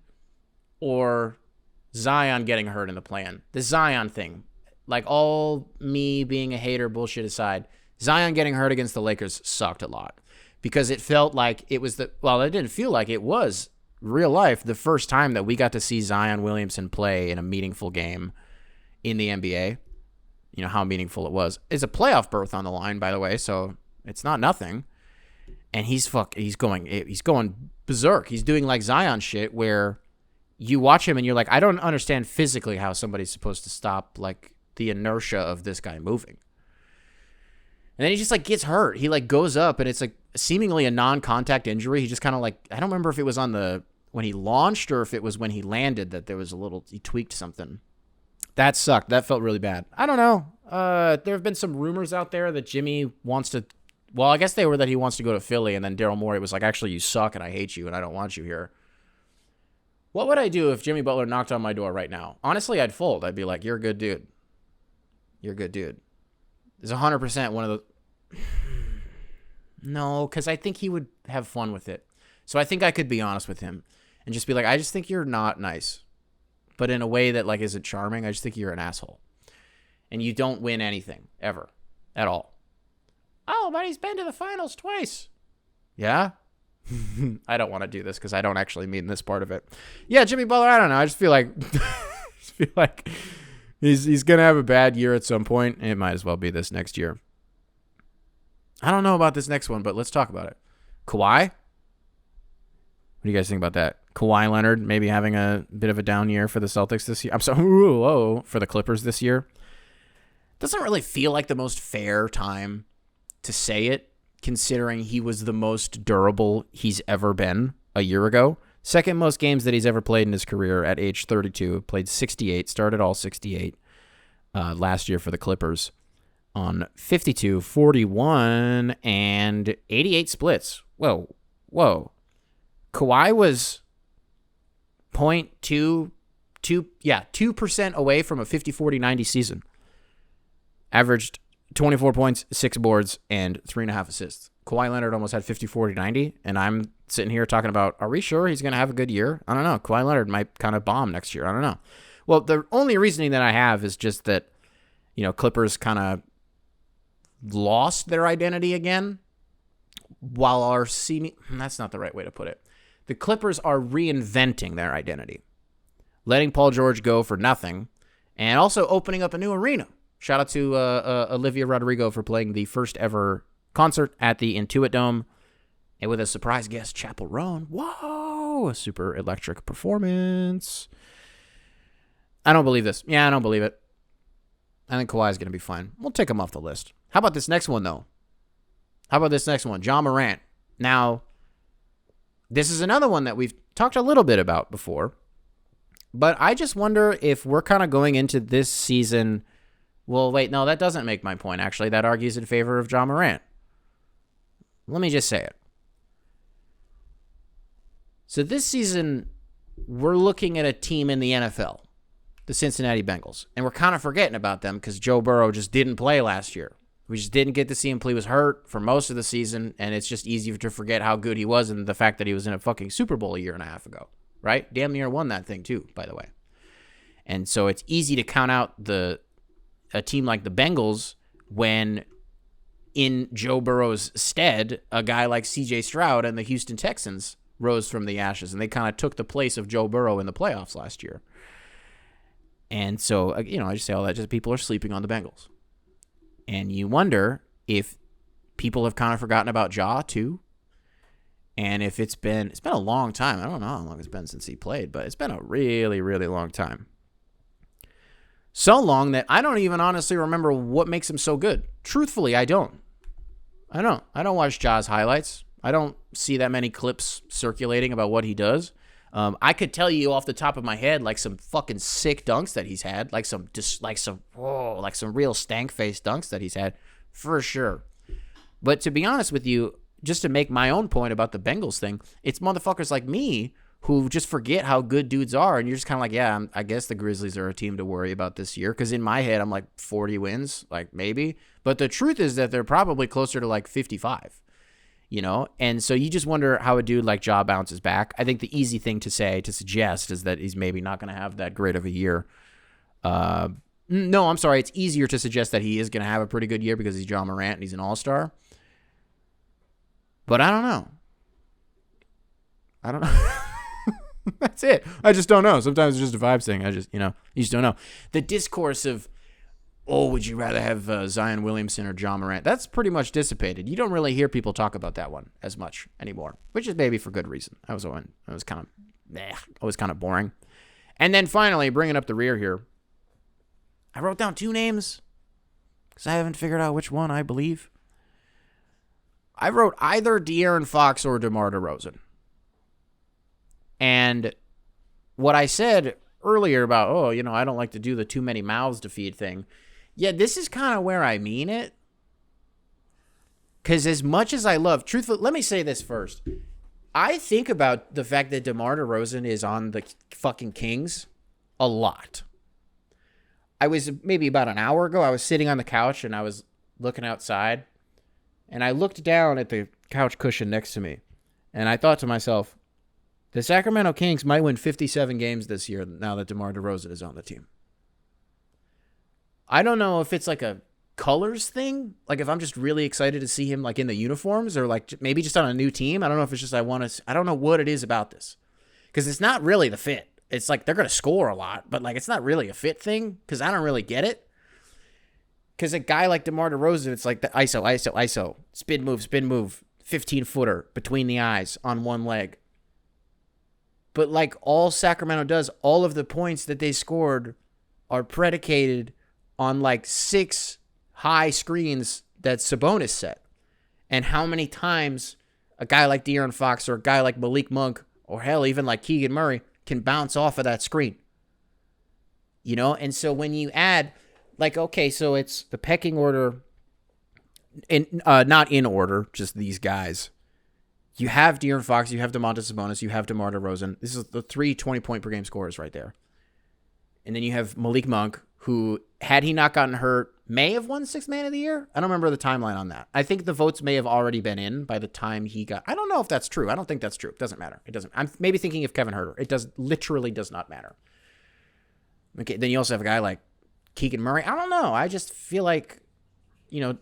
or Zion getting hurt in the play-in? The Zion thing. Like all me being a hater bullshit aside, Zion getting hurt against the Lakers sucked a lot because it felt like it was it didn't feel like it was real life the first time that we got to see Zion Williamson play in a meaningful game in the NBA. You know how meaningful it was. It's a playoff berth on the line, by the way, so it's not nothing. And he's going berserk. He's doing like Zion shit where you watch him and you're like, I don't understand physically how somebody's supposed to stop like the inertia of this guy moving. And then he just like gets hurt. He like goes up and it's like seemingly a non-contact injury. He just kind of like, I don't remember if it was when he launched or if it was when he landed that he tweaked something. That sucked. That felt really bad. I don't know. There have been some rumors out there that Jimmy wants to, well, I guess they were that he wants to go to Philly, and then Daryl Morey was like, actually, you suck, and I hate you, and I don't want you here. What would I do if Jimmy Butler knocked on my door right now? Honestly, I'd fold. I'd be like, you're a good dude. You're a good dude. It's 100% one of the... No, because I think he would have fun with it. So I think I could be honest with him and just be like, I just think you're not nice. But in a way that like isn't charming. I just think you're an asshole. And you don't win anything, ever. At all. Oh, but he's been to the finals twice. Yeah? I don't want to do this because I don't actually mean this part of it. Yeah, Jimmy Butler, I don't know. I just feel like he's going to have a bad year at some point. It might as well be this next year. I don't know about this next one, but let's talk about it. Kawhi? What do you guys think about that? Kawhi Leonard maybe having a bit of a down year for the Celtics this year. I'm sorry, for the Clippers this year. Doesn't really feel like the most fair time to say it, considering he was the most durable he's ever been a year ago. Second most games that he's ever played in his career at age 32. Played 68, started all 68 last year for the Clippers on 52, 41, and 88 splits. Whoa. Kawhi was 2% away from a 50-40-90 season. Averaged 24 points, 6 boards, and 3.5 assists. Kawhi Leonard almost had 50-40-90, and I'm sitting here talking about, are we sure he's going to have a good year? I don't know. Kawhi Leonard might kind of bomb next year. I don't know. Well, the only reasoning that I have is just that, Clippers kind of lost their identity again while that's not the right way to put it. The Clippers are reinventing their identity, letting Paul George go for nothing, and also opening up a new arena. Shout out to Olivia Rodrigo for playing the first ever concert at the Intuit Dome, and with a surprise guest, Chappell Roan. Whoa! go. A super electric performance. I don't believe this. Yeah, I don't believe it. I think Kawhi's going to be fine. We'll take him off the list. How about this next one, though? Ja Morant. Now, this is another one that we've talked a little bit about before. But I just wonder if we're kind of going into this season. Well, wait, no, that doesn't make my point, actually. That argues in favor of Ja Morant. Let me just say it. So this season, we're looking at a team in the NFL, the Cincinnati Bengals. And we're kind of forgetting about them because Joe Burrow just didn't play last year. We just didn't get to see him play. He was hurt for most of the season, and it's just easier to forget how good he was and the fact that he was in a fucking Super Bowl a year and a half ago. Right? Damn near won that thing too, by the way. And so it's easy to count out a team like the Bengals when in Joe Burrow's stead, a guy like CJ Stroud and the Houston Texans rose from the ashes, and they kind of took the place of Joe Burrow in the playoffs last year. And so, I just say all that, just people are sleeping on the Bengals. And you wonder if people have kind of forgotten about Ja too. And if it's been a long time. I don't know how long it's been since he played, but it's been a really, really long time. So long that I don't even honestly remember what makes him so good. Truthfully, I don't. I don't watch Ja's highlights. I don't see that many clips circulating about what he does. I could tell you off the top of my head like some fucking sick dunks that he's had, like some real stank-faced dunks that he's had for sure. But to be honest with you, just to make my own point about the Bengals thing, it's motherfuckers like me who just forget how good dudes are, and you're just kind of like, yeah, I guess the Grizzlies are a team to worry about this year, because in my head, I'm like 40 wins, like maybe. But the truth is that they're probably closer to like 55, And so you just wonder how a dude like Ja bounces back. I think the easy thing to suggest is that he's maybe not going to have that great of a year. No, I'm sorry. It's easier to suggest that he is going to have a pretty good year because he's Ja Morant and he's an all-star. But I don't know. That's it. I just don't know. Sometimes it's just a vibes thing. You just don't know. The discourse of, would you rather have Zion Williamson or Ja Morant? That's pretty much dissipated. You don't really hear people talk about that one as much anymore, which is maybe for good reason. I was kind of boring. And then finally, bringing up the rear here, I wrote down two names because I haven't figured out which one I believe. I wrote either De'Aaron Fox or DeMar DeRozan. And what I said earlier about, I don't like to do the too many mouths to feed thing. Yeah, this is kind of where I mean it. Because as much as I love, truthfully, let me say this first. I think about the fact that DeMar DeRozan is on the fucking Kings a lot. I was maybe about an hour ago, I was sitting on the couch and I was looking outside. And I looked down at the couch cushion next to me, and I thought to myself, the Sacramento Kings might win 57 games this year now that DeMar DeRozan is on the team. I don't know if it's like a colors thing, like if I'm just really excited to see him like in the uniforms or like maybe just on a new team. I don't know if it's just I don't know what it is about this because it's not really the fit. It's like they're going to score a lot, but like it's not really a fit thing because I don't really get it. Because a guy like DeMar DeRozan, it's like the ISO, spin move, 15-footer between the eyes on one leg. But like all Sacramento does, all of the points that they scored are predicated on like 6 high screens that Sabonis set. And how many times a guy like De'Aaron Fox or a guy like Malik Monk or hell, even like Keegan Murray can bounce off of that screen. And so when you add... like, okay, so it's the pecking order, not in order, just these guys. You have De'Aaron Fox, you have Domantas Sabonis, you have DeMar DeRozan. This is the 3 20-point-per-game scorers right there. And then you have Malik Monk, who, had he not gotten hurt, may have won 6th Man of the Year. I don't remember the timeline on that. I think the votes may have already been in by the time he got... I don't know if that's true. I don't think that's true. It doesn't matter. It doesn't. I'm maybe thinking of Kevin Huerter. It literally does not matter. Okay, then you also have a guy like Keegan Murray. I don't know. I just feel like,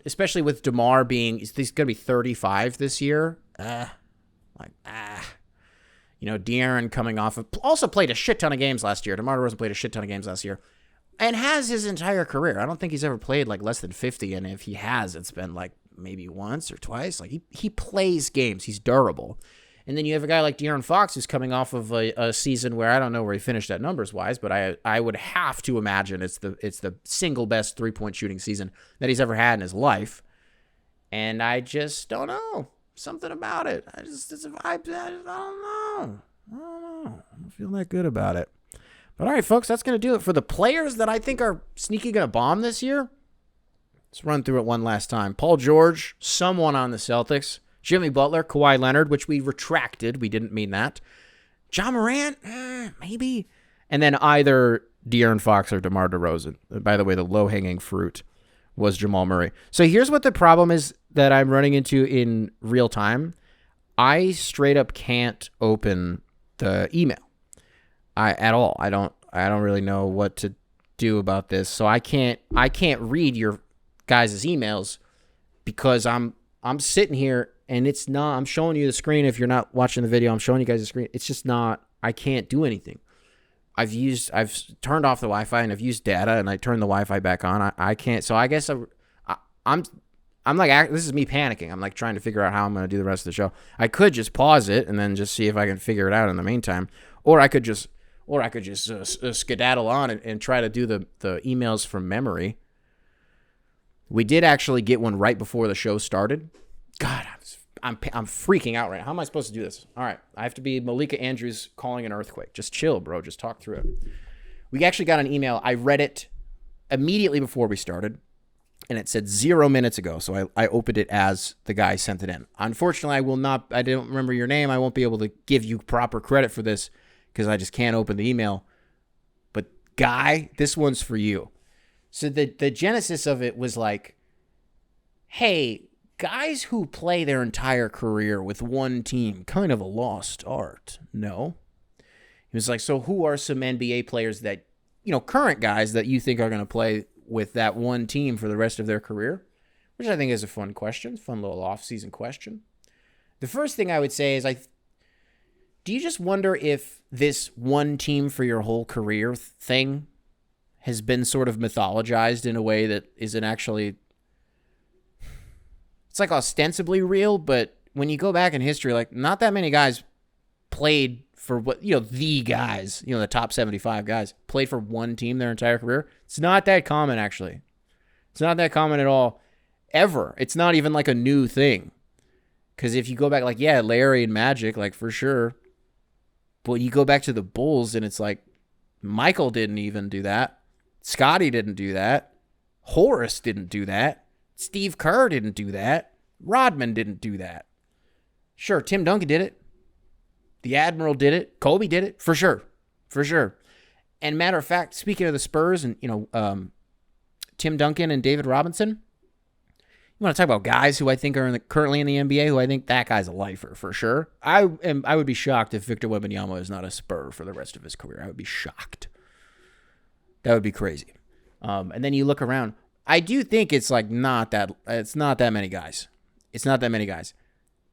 especially with DeMar being, he's going to be 35 this year. De'Aaron coming off of, also played a shit ton of games last year. DeMar DeRozan played a shit ton of games last year and has his entire career. I don't think he's ever played like less than 50. And if he has, it's been like maybe once or twice. Like he plays games. He's durable. And then you have a guy like De'Aaron Fox who's coming off of a season where I don't know where he finished at numbers-wise, but I would have to imagine it's the single best three-point shooting season that he's ever had in his life. And I just don't know. Something about it. It's a vibe. I don't know. I don't feel that good about it. But all right, folks, that's going to do it for the players that I think are sneaky going to bomb this year. Let's run through it one last time. Paul George, someone on the Celtics. Jimmy Butler, Kawhi Leonard, which we retracted. We didn't mean that. John Morant, maybe. And then either De'Aaron Fox or DeMar DeRozan. By the way, the low-hanging fruit was Jamal Murray. So here's what the problem is that I'm running into in real time. I straight up can't open the email at all. I don't really know what to do about this. So I can't read your guys' emails because I'm sitting here and it's not, I'm showing you the screen. If you're not watching the video, I'm showing you guys the screen. It's just not, I can't do anything. I've turned off the Wi-Fi and I've used data and I turned the Wi-Fi back on. I can't. So I guess I'm like, this is me panicking. I'm like trying to figure out how I'm going to do the rest of the show. I could just pause it and then just see if I can figure it out in the meantime. Or I could just skedaddle on and try to do the emails from memory. We did actually get one right before the show started. God, I'm freaking out right now. How am I supposed to do this? All right. I have to be Malika Andrews calling an earthquake. Just chill, bro. Just talk through it. We actually got an email. I read it immediately before we started, and it said 0 minutes ago. So I opened it as the guy sent it in. Unfortunately, I don't remember your name. I won't be able to give you proper credit for this because I just can't open the email. But Guy, this one's for you. So the genesis of it was like, hey, guys who play their entire career with one team, kind of a lost art. No. He was like, so who are some NBA players that, current guys that you think are going to play with that one team for the rest of their career? Which I think is a fun question, fun little off-season question. The first thing I would say is, do you just wonder if this one team for your whole career thing has been sort of mythologized in a way that isn't actually... It's like ostensibly real, but when you go back in history, like not that many guys played for the guys, the top 75 guys played for one team their entire career. It's not that common, actually. It's not that common at all, ever. It's not even like a new thing. Because if you go back, Larry and Magic, for sure. But you go back to the Bulls and it's like Michael didn't even do that. Scotty didn't do that. Horace didn't do that. Steve Kerr didn't do that. Rodman didn't do that. Sure, Tim Duncan did it. The Admiral did it. Kobe did it, for sure. For sure. And matter of fact, speaking of the Spurs and, Tim Duncan and David Robinson, you want to talk about guys who I think are currently in the NBA, who I think that guy's a lifer, for sure. I would be shocked if Victor Wembanyama is not a Spur for the rest of his career. I would be shocked. That would be crazy. And then you look around. I do think it's not that many guys. It's not that many guys.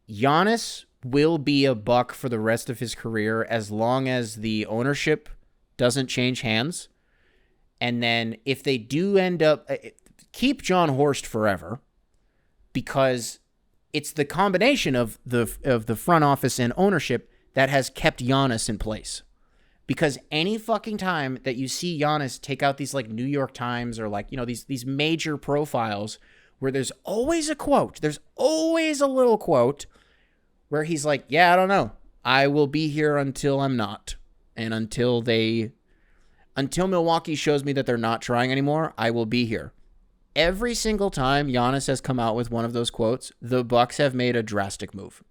Giannis will be a Buck for the rest of his career as long as the ownership doesn't change hands. And then if they do end up, keep John Horst forever, because it's the combination of the front office and ownership that has kept Giannis in place. Because any fucking time that you see Giannis take out these New York Times or these major profiles where there's always a quote, there's always a little quote where he's like, yeah, I don't know. I will be here until I'm not. And until Milwaukee shows me that they're not trying anymore, I will be here. Every single time Giannis has come out with one of those quotes, the Bucks have made a drastic move.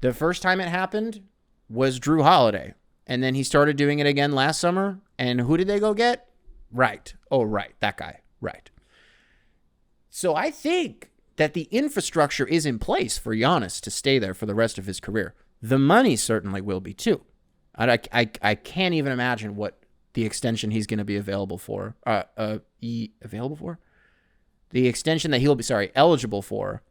The first time it happened was Drew Holiday. And then he started doing it again last summer. And who did they go get? Right. Oh, right. That guy. Right. So I think that the infrastructure is in place for Giannis to stay there for the rest of his career. The money certainly will be too. I can't even imagine what the extension he's going to be available for. Available for? The extension that he'll be, eligible for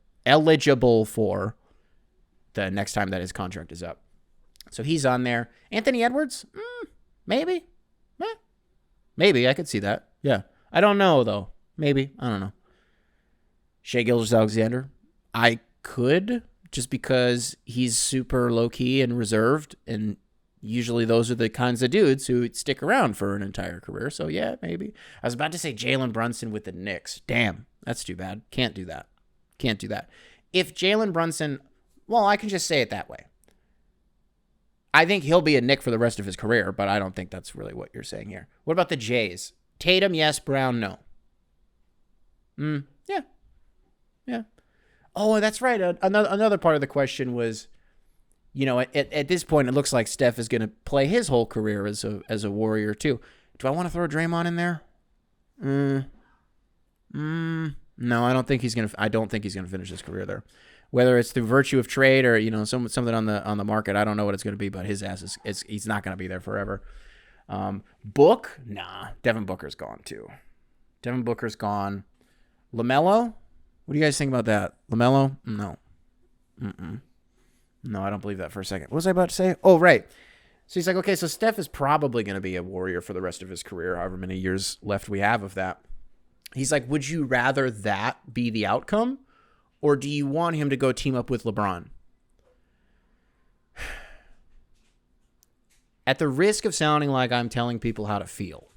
the next time that his contract is up. So he's on there. Anthony Edwards? Maybe. Maybe. I could see that. Yeah. I don't know, though. Maybe. I don't know. Shai Gilgeous-Alexander? I could just because he's super low-key and reserved, and usually those are the kinds of dudes who stick around for an entire career. So, yeah, maybe. I was about to say Jalen Brunson with the Knicks. Damn, that's too bad. Can't do that. If Jalen Brunson, well, I can just say it that way. I think he'll be a Knick for the rest of his career, but I don't think that's really what you're saying here. What about the Jays? Tatum, yes. Brown, no. Yeah. Oh, that's right. Another part of the question was, at this point, it looks like Steph is going to play his whole career as a Warrior too. Do I want to throw Draymond in there? No, I don't think he's going to finish his career there. Whether it's through virtue of trade or something on the market, I don't know what it's going to be. But his ass he's not going to be there forever. Book, nah. Devin Booker's gone too. Devin Booker's gone. LaMelo, what do you guys think about that? LaMelo, no. No, I don't believe that for a second. What was I about to say? Oh, right. So he's like, okay, so Steph is probably going to be a Warrior for the rest of his career, however many years left we have of that. He's like, would you rather that be the outcome, or do you want him to go team up with LeBron? At the risk of sounding like I'm telling people how to feel,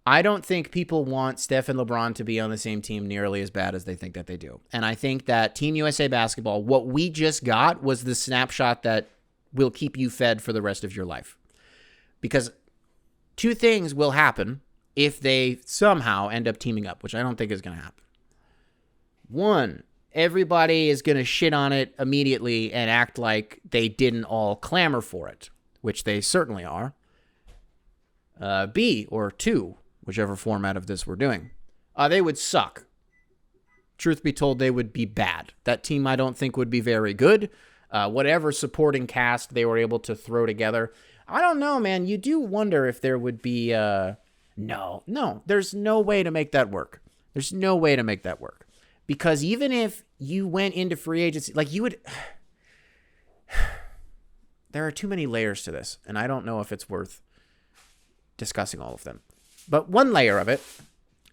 I don't think people want Steph and LeBron to be on the same team nearly as bad as they think that they do. And I think that Team USA basketball, what we just got was the snapshot that will keep you fed for the rest of your life. Because two things will happen if they somehow end up teaming up, which I don't think is going to happen. One, everybody is going to shit on it immediately and act like they didn't all clamor for it, which they certainly are. B, or two, whichever format of this we're doing, they would suck. Truth be told, they would be bad. That team, I don't think, would be very good. Whatever supporting cast they were able to throw together, I don't know, man. You do wonder if there would be... No. There's no way to make that work. Because even if you went into free agency, like you would... There are too many layers to this, and I don't know if it's worth discussing all of them. But one layer of it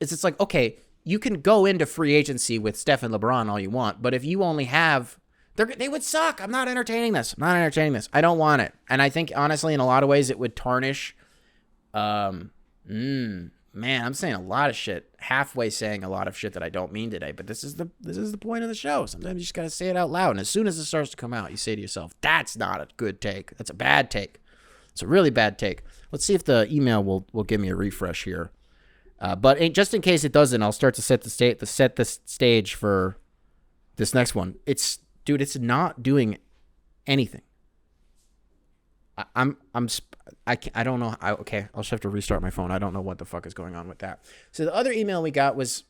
is it's like, okay, you can go into free agency with Steph and LeBron all you want, but if you only have... They would suck. I'm not entertaining this. I don't want it. And I think, honestly, in a lot of ways, it would tarnish... Man, I'm saying a lot of shit. Halfway saying a lot of shit that I don't mean today, but this is the point of the show. Sometimes you just got to say it out loud. And as soon as it starts to come out, you say to yourself, that's not a good take. That's a bad take. It's a really bad take. Let's see if the email will give me a refresh here. But just in case it doesn't, I'll start to set the stage for this next one. It's not doing anything. I don't know. Okay, I'll just have to restart my phone. I don't know what the fuck is going on with that. So the other email we got was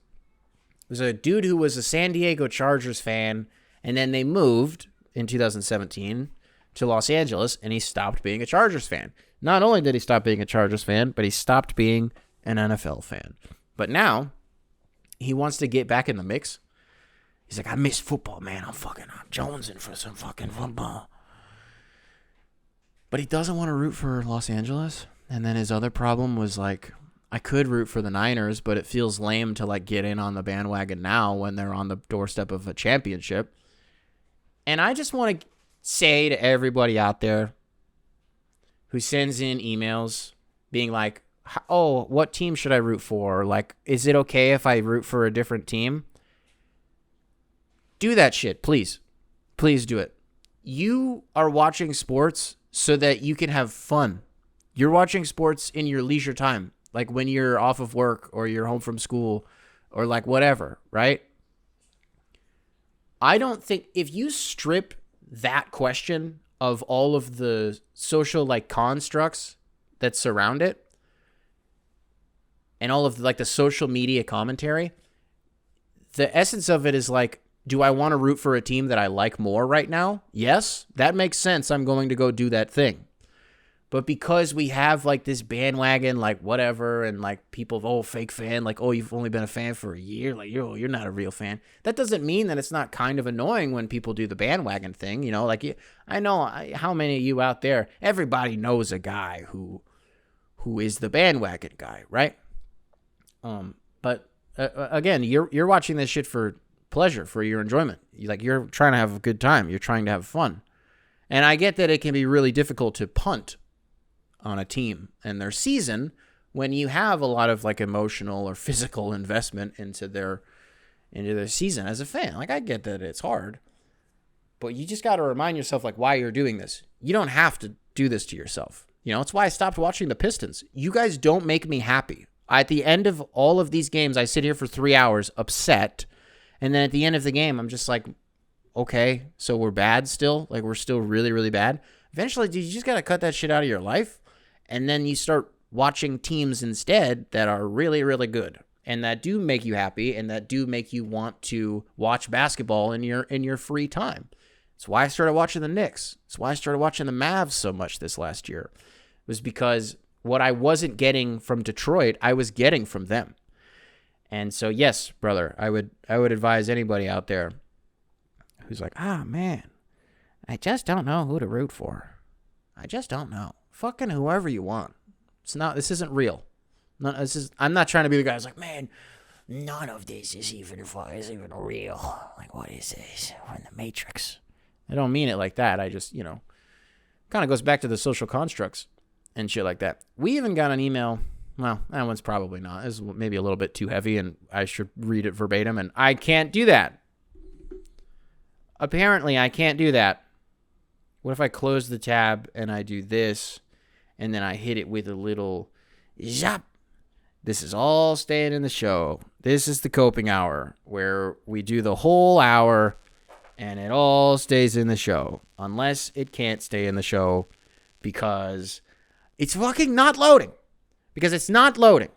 a dude who was a San Diego Chargers fan, and then they moved in 2017 to Los Angeles, and he stopped being a Chargers fan. Not only did he stop being a Chargers fan, but he stopped being an NFL fan. But now he wants to get back in the mix. He's like, I miss football, man. I'm jonesing for some fucking football. But he doesn't want to root for Los Angeles. And then his other problem was like, I could root for the Niners, but it feels lame to like get in on the bandwagon now when they're on the doorstep of a championship. And I just want to say to everybody out there who sends in emails being like, oh, what team should I root for? Or like, is it okay if I root for a different team? Do that shit, please. Please do it. You are watching sports so that you can have fun. You're watching sports in your leisure time, like when you're off of work or you're home from school or like whatever, right? I don't think if you strip that question of all of the social like constructs that surround it and all of the social media commentary, the essence of it is like, do I want to root for a team that I like more right now? Yes, that makes sense. I'm going to go do that thing. But because we have like this bandwagon, like whatever, and like people, oh, fake fan, like, oh, you've only been a fan for a year, like you're not a real fan. That doesn't mean that it's not kind of annoying when people do the bandwagon thing, like I know how many of you out there, everybody knows a guy who is the bandwagon guy, right? But again, you're watching this shit for pleasure, for your enjoyment. You're trying to have a good time. You're trying to have fun. And I get that it can be really difficult to punt on a team and their season when you have a lot of like emotional or physical investment into their season as a fan. Like, I get that it's hard, but you just got to remind yourself like why you're doing this. You don't have to do this to yourself. It's why I stopped watching the Pistons. You guys don't make me happy. At the end of all of these games, I sit here for 3 hours upset. And then at the end of the game, I'm just like, okay, so we're bad still? Like, we're still really, really bad? Eventually, dude, you just got to cut that shit out of your life. And then you start watching teams instead that are really, really good and that do make you happy and that do make you want to watch basketball in your free time. It's why I started watching the Knicks. It's why I started watching the Mavs so much this last year. It was because what I wasn't getting from Detroit, I was getting from them. And so, yes, brother, I would advise anybody out there who's like, man, I just don't know who to root for. I just don't know. Fucking whoever you want. This isn't real. I'm not trying to be the guy who's like, man, none of this is even real. Like, what is this? We're in the Matrix. I don't mean it like that. I just, kind of goes back to the social constructs and shit like that. We even got an email. Well, that one's probably not. This is maybe a little bit too heavy, and I should read it verbatim, and I can't do that. Apparently, I can't do that. What if I close the tab and I do this, and then I hit it with a little zap? This is all staying in the show. This is the coping hour, where we do the whole hour, and it all stays in the show. Unless it can't stay in the show because it's fucking not loading. Because it's not loading.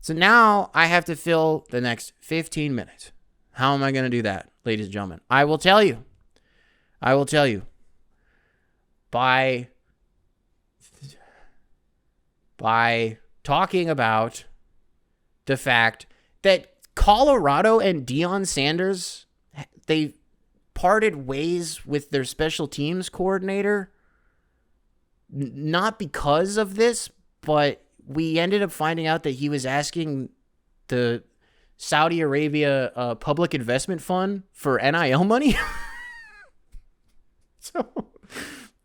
So now I have to fill the next 15 minutes. How am I going to do that, ladies and gentlemen? I will tell you. By talking about the fact that Colorado and Deion Sanders, they parted ways with their special teams coordinator. Not because of this, but we ended up finding out that he was asking the Saudi Arabia Public Investment Fund for NIL money. So,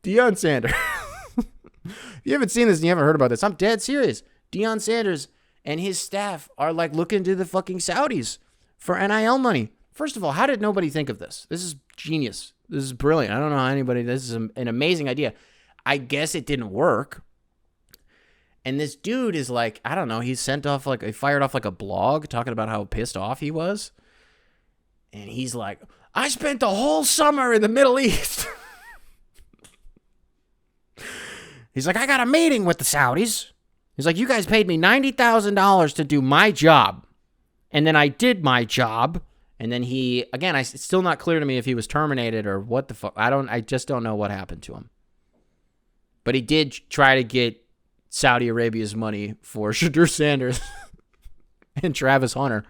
Deion Sanders. If you haven't seen this and you haven't heard about this, I'm dead serious. Deion Sanders and his staff are like looking to the fucking Saudis for NIL money. First of all, how did nobody think of this? This is genius. This is brilliant. I don't know how this is an amazing idea. I guess it didn't work. And this dude is like, I don't know, he fired off like a blog talking about how pissed off he was. And he's like, I spent the whole summer in the Middle East. He's like, I got a meeting with the Saudis. He's like, you guys paid me $90,000 to do my job. And then I did my job. And then it's still not clear to me if he was terminated or what the fuck. I just don't know what happened to him. But he did try to get Saudi Arabia's money for Shadur Sanders and Travis Hunter.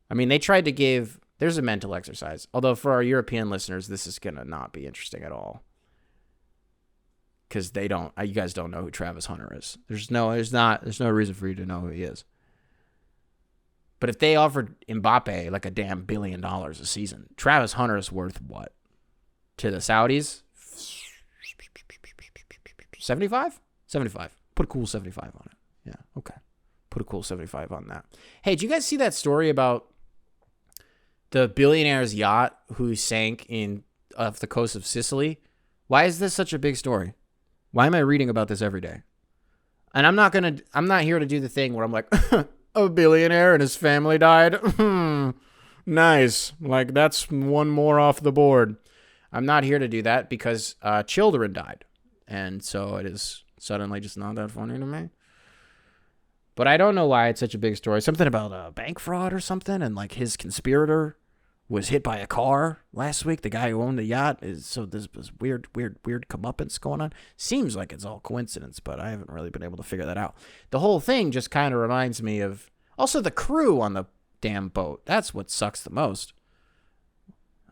I mean, they tried to give... There's a mental exercise. Although for our European listeners, this is going to not be interesting at all. Because you guys don't know who Travis Hunter is. There's no reason for you to know who he is. But if they offered Mbappe like a damn $1 billion a season, Travis Hunter is worth what? To the Saudis? 75? 75. Put a cool 75 on it. Yeah, okay. Put a cool 75 on that. Hey, did you guys see that story about the Billionaire's yacht who sank off the coast of Sicily? Why is this such a big story? Why am I reading about this every day? And I'm not here to do the thing where I'm like, a billionaire and his family died. Nice. Like, that's one more off the board. I'm not here to do that because children died. And so it is suddenly just not that funny to me. But I don't know why it's such a big story. Something about bank fraud or something. And like his conspirator was hit by a car last week. The guy who owned the yacht. So this was weird comeuppance going on. Seems like it's all coincidence, but I haven't really been able to figure that out. The whole thing just kind of reminds me of also the crew on the damn boat. That's what sucks the most.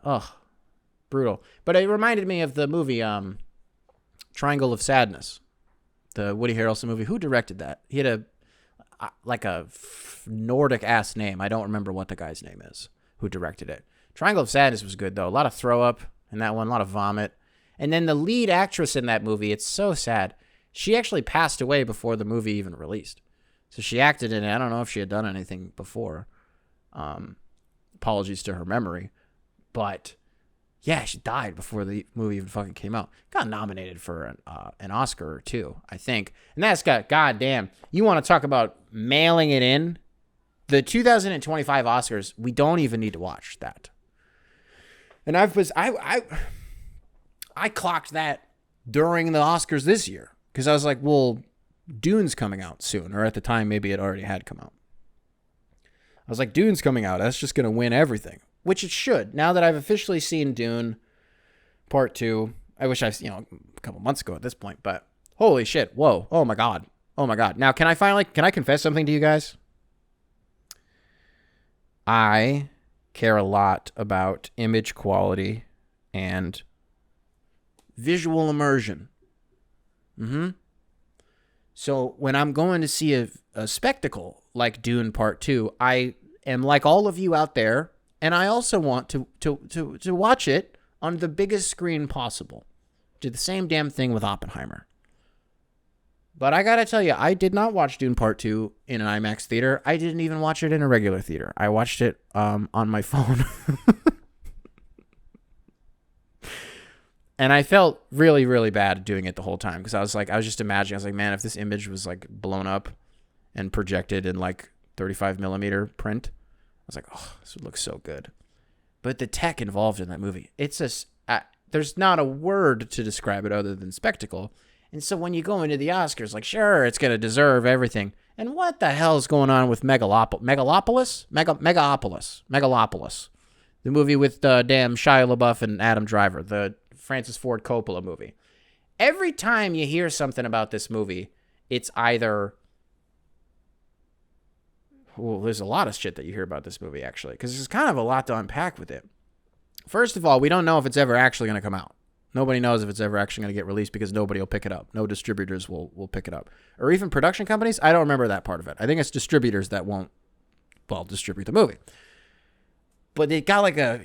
Ugh. Brutal. But it reminded me of the movie Triangle of Sadness. The Woody Harrelson movie. Who directed that? He had like a Nordic ass name. I don't remember what the guy's name is who directed it. Triangle of Sadness was good though. A lot of throw up in that one, a lot of vomit. And then the lead actress in that movie, it's so sad. She actually passed away before the movie even released. So she acted in it. I don't know if she had done anything before. Apologies to her memory. But yeah, she died before the movie even fucking came out. Got nominated for an Oscar or two, I think. And that's got, goddamn, you want to talk about mailing it in? The 2025 Oscars, we don't even need to watch that. And I clocked that during the Oscars this year. Because I was like, well, Dune's coming out soon. Or at the time, maybe it already had come out. I was like, Dune's coming out. That's just going to win everything. Which it should. Now that I've officially seen Dune Part 2. I wish I've, a couple months ago at this point. But holy shit. Whoa. Oh my God. Oh my God. Now, can I confess something to you guys? I care a lot about image quality and visual immersion. So when I'm going to see a spectacle like Dune Part 2, I am like all of you out there, and I also want to watch it on the biggest screen possible. Do the same damn thing with Oppenheimer. But I gotta tell you, I did not watch Dune Part 2 in an IMAX theater. I didn't even watch it in a regular theater. I watched it on my phone. And I felt really, really bad doing it the whole time because I was just imagining. I was like, man, if this image was like blown up and projected in like 35 millimeter print, I was like, oh, this would look so good. But the tech involved in that movie, it's just, there's not a word to describe it other than spectacle. And so when you go into the Oscars, like, sure, it's going to deserve everything. And what the hell is going on with Megalopolis? The movie with damn Shia LaBeouf and Adam Driver, the Francis Ford Coppola movie. Every time you hear something about this movie, it's either... Well, there's a lot of shit that you hear about this movie, actually, because there's kind of a lot to unpack with it. First of all, we don't know if it's ever actually going to come out. Nobody knows if it's ever actually going to get released because nobody will pick it up. No distributors will pick it up. Or even production companies. I don't remember that part of it. I think it's distributors that won't, distribute the movie. But it got like a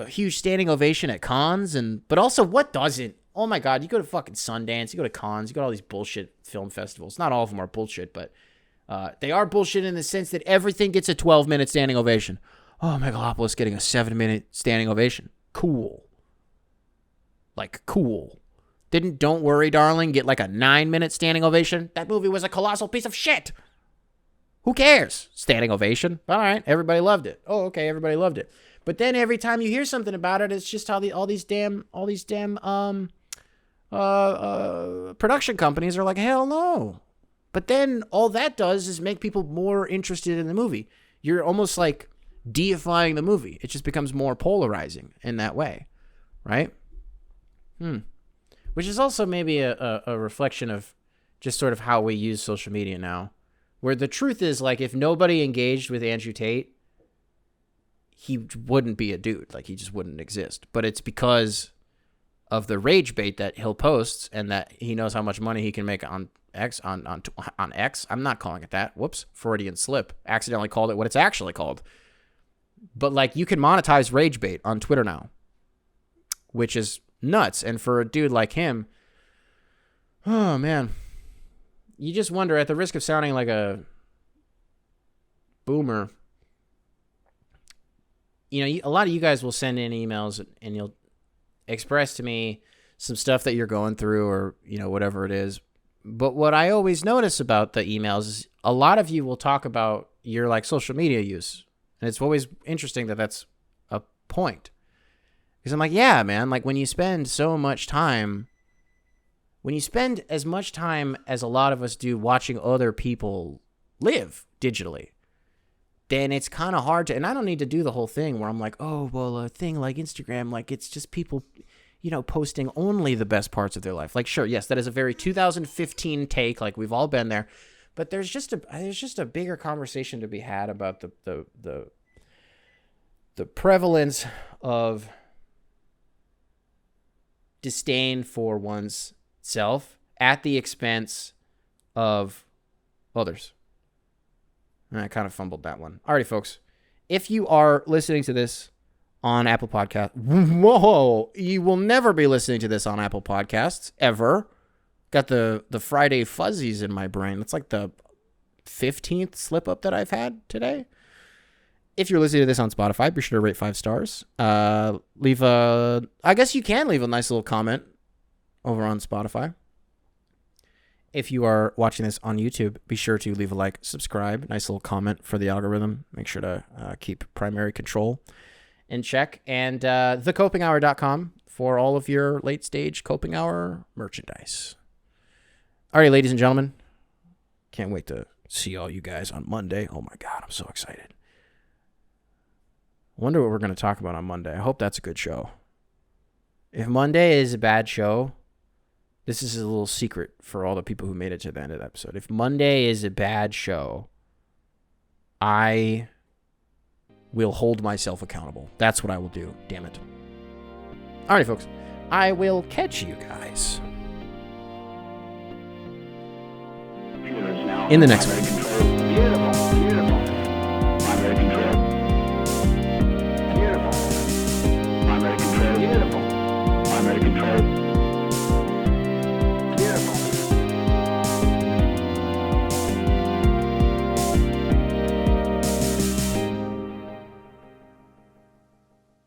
huge standing ovation at cons. But also, what doesn't? Oh my God, you go to fucking Sundance, you go to cons, you go to all these bullshit film festivals. Not all of them are bullshit, but they are bullshit in the sense that everything gets a 12-minute standing ovation. Oh, Megalopolis getting a 7-minute standing ovation. Cool. Like, cool. Didn't Don't Worry, Darling get like a 9-minute standing ovation? That movie was a colossal piece of shit. Who cares? Standing ovation. All right, everybody loved it. Oh, okay, everybody loved it. But then every time you hear something about it, it's just how all these damn production companies are like, hell no. But then all that does is make people more interested in the movie. You're almost like deifying the movie. It just becomes more polarizing in that way, right? Which is also maybe a reflection of just sort of how we use social media now. Where the truth is, like, if nobody engaged with Andrew Tate, he wouldn't be a dude. Like, he just wouldn't exist. But it's because of the rage bait that he'll post and that he knows how much money he can make on X, on X. I'm not calling it that. Whoops, Freudian slip. Accidentally called it what it's actually called. But, like, you can monetize rage bait on Twitter now, which is nuts. And for a dude like him, oh, man. You just wonder, at the risk of sounding like a boomer, a lot of you guys will send in emails and you'll express to me some stuff that you're going through or, whatever it is. But what I always notice about the emails is a lot of you will talk about your, like, social media use. And it's always interesting that that's a point. Because I'm like, yeah, man, like, when you spend so much time... When you spend as much time as a lot of us do watching other people live digitally, then it's kind of hard to, and I don't need to do the whole thing where I'm like, oh, well, a thing like Instagram, like, it's just people, posting only the best parts of their life. Like, sure, yes, that is a very 2015 take, like, we've all been there, but there's just a bigger conversation to be had about the prevalence of disdain for one's self at the expense of others. I kind of fumbled that one. Alrighty, folks. If you are listening to this on Apple Podcasts, whoa, you will never be listening to this on Apple Podcasts, ever. Got the Friday fuzzies in my brain. It's like the 15th slip-up that I've had today. If you're listening to this on Spotify, be sure to rate 5 stars. I guess you can leave a nice little comment over on Spotify. If you are watching this on YouTube, be sure to leave a like, subscribe, nice little comment for the algorithm. Make sure to keep primary control in check. And thecopinghour.com for all of your late-stage Coping Hour merchandise. All right, ladies and gentlemen. Can't wait to see all you guys on Monday. Oh, my God, I'm so excited. I wonder what we're going to talk about on Monday. I hope that's a good show. If Monday is a bad show, this is a little secret for all the people who made it to the end of the episode. If Monday is a bad show, I will hold myself accountable. That's what I will do. Damn it. All right, folks. I will catch you guys in the next one.